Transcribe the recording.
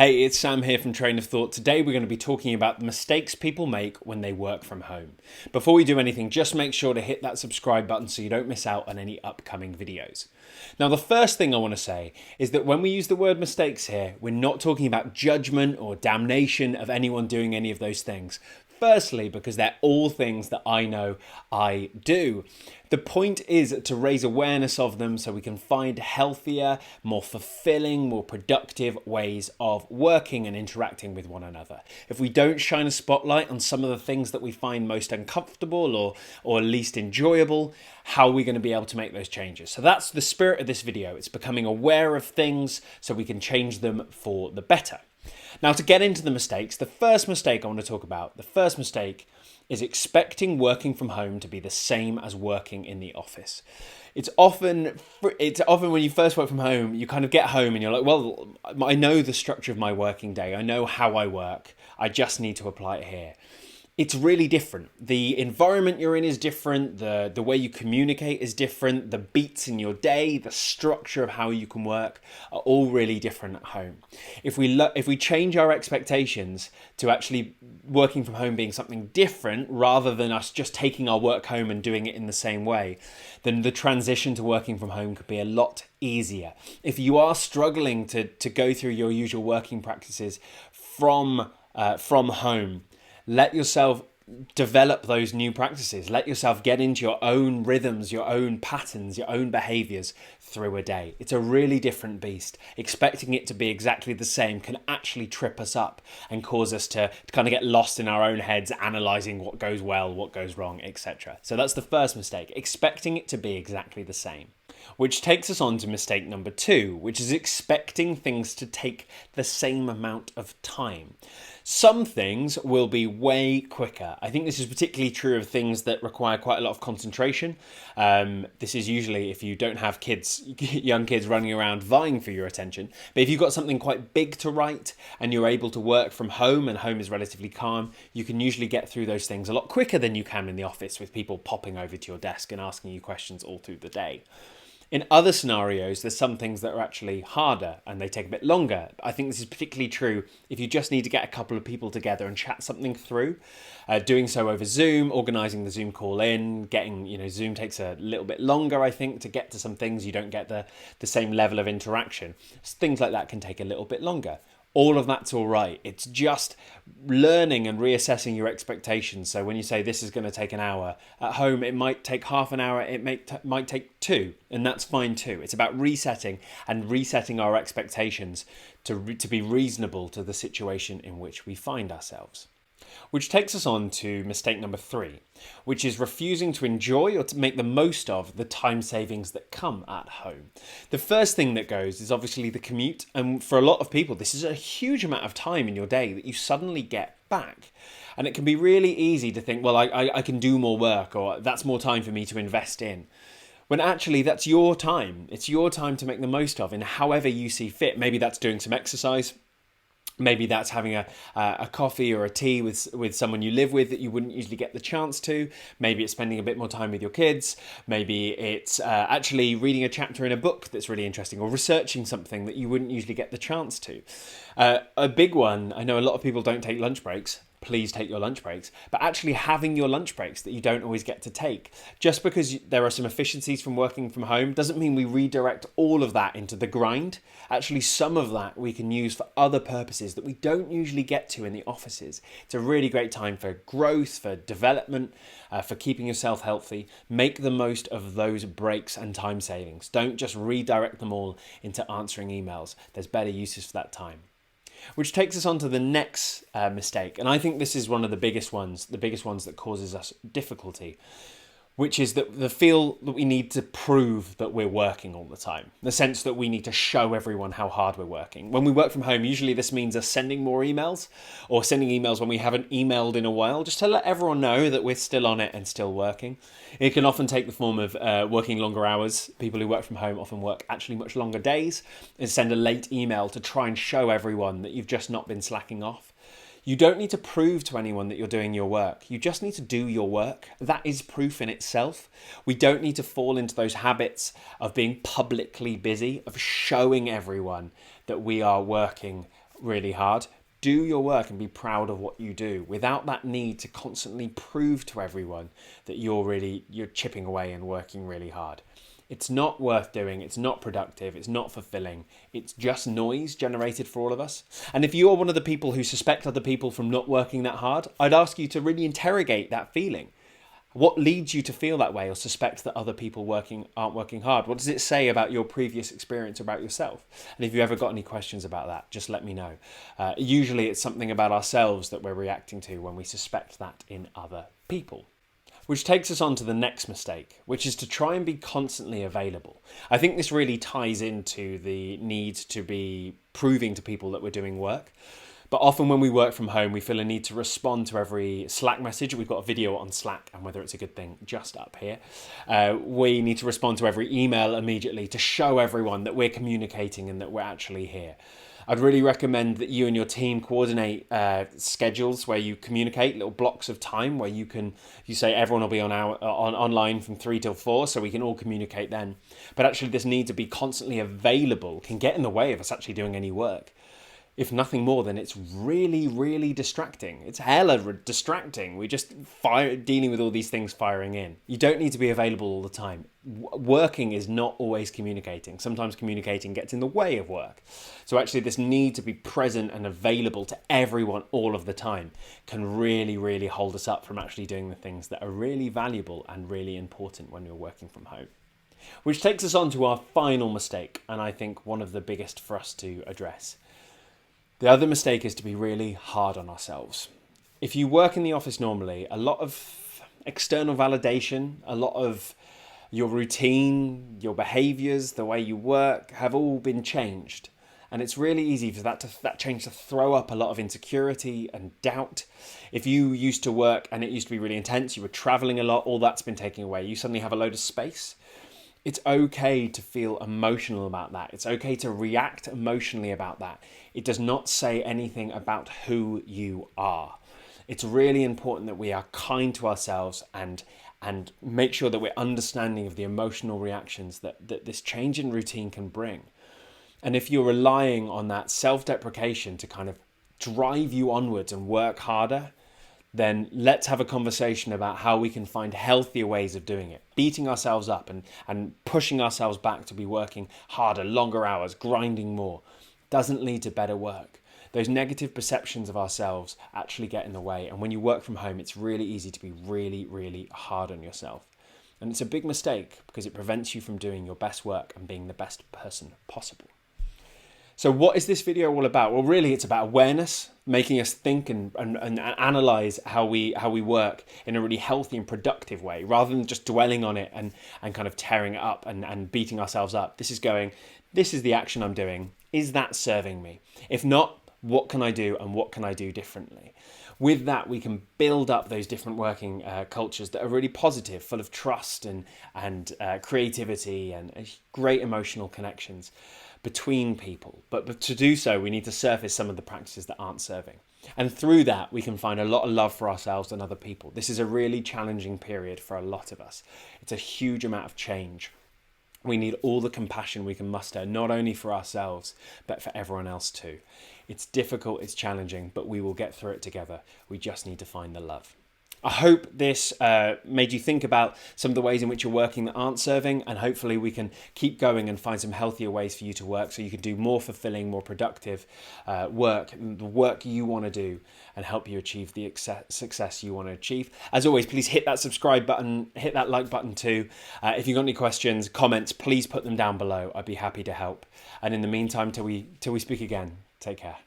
Hey, it's Sam here from Train of Thought. Today we're going to be talking about the mistakes people make when they work from home. Before we do anything, just make sure to hit that subscribe button so you don't miss out on any upcoming videos. Now, the first thing I want to say is that when we use the word mistakes here, we're not talking about judgment or damnation of anyone doing any of those things. Firstly, because they're all things that I know I do. The point is to raise awareness of them so we can find healthier, more fulfilling, more productive ways of working and interacting with one another. If we don't shine a spotlight on some of the things that we find most uncomfortable or least enjoyable, how are we going to be able to make those changes? So that's the spirit of this video. It's becoming aware of things so we can change them for the better. Now, to get into the mistakes, the first mistake I want to talk about, is expecting working from home to be the same as working in the office. It's often when you first work from home, you kind of get home and you're like, well, I know the structure of my working day. I know how I work. I just need to apply it here. It's really different. The environment you're in is different. The way you communicate is different. The beats in your day, the structure of how you can work are all really different at home. If we change our expectations to actually working from home being something different rather than us just taking our work home and doing it in the same way, then the transition to working from home could be a lot easier. If you are struggling to go through your usual working practices from home, let yourself develop those new practices. Let yourself get into your own rhythms, your own patterns, your own behaviors through a day. It's a really different beast. Expecting it to be exactly the same can actually trip us up and cause us to kind of get lost in our own heads, analyzing what goes well, what goes wrong, etc. So that's the first mistake, expecting it to be exactly the same. Which takes us on to mistake number 2, which is expecting things to take the same amount of time. Some things will be way quicker. I think this is particularly true of things that require quite a lot of concentration. This is usually if you don't have young kids running around vying for your attention. But if you've got something quite big to write and you're able to work from home and home is relatively calm, you can usually get through those things a lot quicker than you can in the office with people popping over to your desk and asking you questions all through the day. In other scenarios, there's some things that are actually harder and they take a bit longer. I think this is particularly true if you just need to get a couple of people together and chat something through. Doing so over Zoom, organising the Zoom call in, Zoom takes a little bit longer, I think, to get to some things. You don't get the same level of interaction. Things like that can take a little bit longer. All of that's all right. It's just learning and reassessing your expectations. So when you say this is going to take an hour, at home it might take half an hour, it might take 2, and that's fine too. It's about resetting our expectations to be reasonable to the situation in which we find ourselves. Which takes us on to mistake number 3, which is refusing to enjoy or to make the most of the time savings that come at home. The first thing that goes is obviously the commute. And for a lot of people, this is a huge amount of time in your day that you suddenly get back. And it can be really easy to think, well, I can do more work, or that's more time for me to invest in. When actually that's your time. It's your time to make the most of in however you see fit. Maybe that's doing some exercise. Maybe that's having a coffee or a tea with someone you live with that you wouldn't usually get the chance to. Maybe it's spending a bit more time with your kids. Maybe it's actually reading a chapter in a book that's really interesting, or researching something that you wouldn't usually get the chance to. A big one, I know a lot of people don't take lunch breaks. Please take your lunch breaks, but actually having your lunch breaks that you don't always get to take. Just because there are some efficiencies from working from home doesn't mean we redirect all of that into the grind. Actually, some of that we can use for other purposes that we don't usually get to in the offices. It's a really great time for growth, for development, for keeping yourself healthy. Make the most of those breaks and time savings. Don't just redirect them all into answering emails. There's better uses for that time. Which takes us on to the next mistake. And I think this is one of the biggest ones that causes us difficulty, which is that the feel that we need to prove that we're working all the time. The sense that we need to show everyone how hard we're working. When we work from home, usually this means us sending more emails, or sending emails when we haven't emailed in a while, just to let everyone know that we're still on it and still working. It can often take the form of working longer hours. People who work from home often work actually much longer days and send a late email to try and show everyone that you've just not been slacking off. You don't need to prove to anyone that you're doing your work. You just need to do your work. That is proof in itself. We don't need to fall into those habits of being publicly busy, of showing everyone that we are working really hard. Do your work and be proud of what you do without that need to constantly prove to everyone that you're chipping away and working really hard. It's not worth doing, it's not productive, it's not fulfilling, it's just noise generated for all of us. And if you're one of the people who suspect other people from not working that hard, I'd ask you to really interrogate that feeling. What leads you to feel that way or suspect that other people aren't working hard? What does it say about your previous experience about yourself? And if you've ever got any questions about that, just let me know. Usually it's something about ourselves that we're reacting to when we suspect that in other people. Which takes us on to the next mistake, which is to try and be constantly available. I think this really ties into the need to be proving to people that we're doing work. But often when we work from home, we feel a need to respond to every Slack message. We've got a video on Slack and whether it's a good thing just up here. We need to respond to every email immediately to show everyone that we're communicating and that we're actually here. I'd really recommend that you and your team coordinate schedules where you communicate little blocks of time where you say everyone will be online from 3 till 4, so we can all communicate then. But actually this need to be constantly available can get in the way of us actually doing any work. If nothing more, then it's really, really distracting. It's hella distracting. We're just dealing with all these things firing in. You don't need to be available all the time. Working is not always communicating. Sometimes communicating gets in the way of work. So actually this need to be present and available to everyone all of the time can really, really hold us up from actually doing the things that are really valuable and really important when you're working from home. Which takes us on to our final mistake, and I think one of the biggest for us to address. The other mistake is to be really hard on ourselves. If you work in the office normally, a lot of external validation, a lot of your routine, your behaviors, the way you work have all been changed. And it's really easy for that change to throw up a lot of insecurity and doubt. If you used to work and it used to be really intense, you were traveling a lot, all that's been taken away. You suddenly have a load of space. It's okay to feel emotional about that. It's okay to react emotionally about that. It does not say anything about who you are. It's really important that we are kind to ourselves and make sure that we're understanding of the emotional reactions that this change in routine can bring. And if you're relying on that self-deprecation to kind of drive you onwards and work harder, then let's have a conversation about how we can find healthier ways of doing it. Beating ourselves up and pushing ourselves back to be working harder, longer hours, grinding more, doesn't lead to better work. Those negative perceptions of ourselves actually get in the way. And when you work from home, it's really easy to be really, really hard on yourself. And it's a big mistake because it prevents you from doing your best work and being the best person possible. So what is this video all about? Well, really, it's about awareness, making us think and analyze how we work in a really healthy and productive way, rather than just dwelling on it and kind of tearing it up and beating ourselves up. This is the action I'm doing. Is that serving me? If not, what can I do and what can I do differently? With that, we can build up those different working cultures that are really positive, full of trust and creativity and great emotional connections between people. But to do so, we need to surface some of the practices that aren't serving. And through that, we can find a lot of love for ourselves and other people. This is a really challenging period for a lot of us. It's a huge amount of change. We need all the compassion we can muster, not only for ourselves, but for everyone else too. It's difficult, it's challenging, but we will get through it together. We just need to find the love. I hope this made you think about some of the ways in which you're working that aren't serving, and hopefully we can keep going and find some healthier ways for you to work so you can do more fulfilling, more productive work, the work you want to do, and help you achieve the success you want to achieve. As always, please hit that subscribe button, hit that like button too. If you've got any questions, comments, please put them down below. I'd be happy to help. And in the meantime, till we speak again, take care.